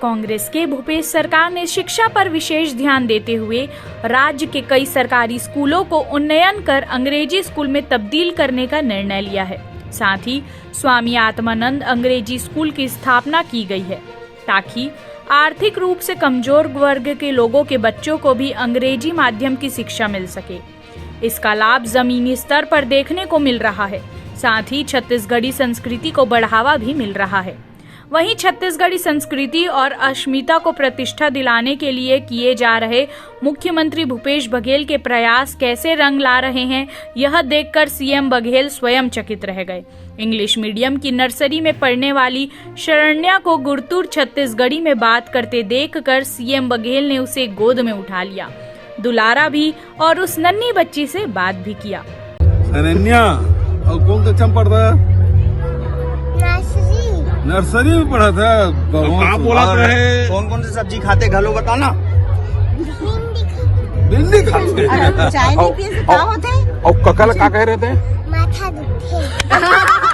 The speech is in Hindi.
कांग्रेस के भूपेश सरकार ने शिक्षा पर विशेष ध्यान देते हुए राज्य के कई सरकारी स्कूलों को उन्नयन कर अंग्रेजी स्कूल में तब्दील करने का निर्णय लिया है। साथ ही स्वामी आत्मानंद अंग्रेजी स्कूल की स्थापना की गई है ताकि आर्थिक रूप से कमजोर वर्ग के लोगों के बच्चों को भी अंग्रेजी माध्यम की शिक्षा मिल सके। इसका लाभ जमीनी स्तर पर देखने को मिल रहा है। साथ ही छत्तीसगढ़ी संस्कृति को बढ़ावा भी मिल रहा है। वहीं छत्तीसगढ़ी संस्कृति और अस्मिता को प्रतिष्ठा दिलाने के लिए किए जा रहे मुख्यमंत्री भूपेश बघेल के प्रयास कैसे रंग ला रहे हैं, यह देखकर सीएम बघेल स्वयं चकित रह गए। इंग्लिश मीडियम की नर्सरी में पढ़ने वाली शरण्या को गुरतुर छत्तीसगढ़ी में बात करते देखकर सीएम बघेल ने उसे गोद में उठा लिया, दुलारा भी और उस नन्ही बच्ची से बात भी किया। शरण्या, और कौन कक्षा में पढ़ता है? नर्सरी में पढ़ा था। कहाँ बोला रहे? कौन कौन सी सब्जी खाते घलो बताना। भिंडी खाते। चाय नहीं पिए से क्या होते? और ककल का कह रहे थे? माथा दुखे।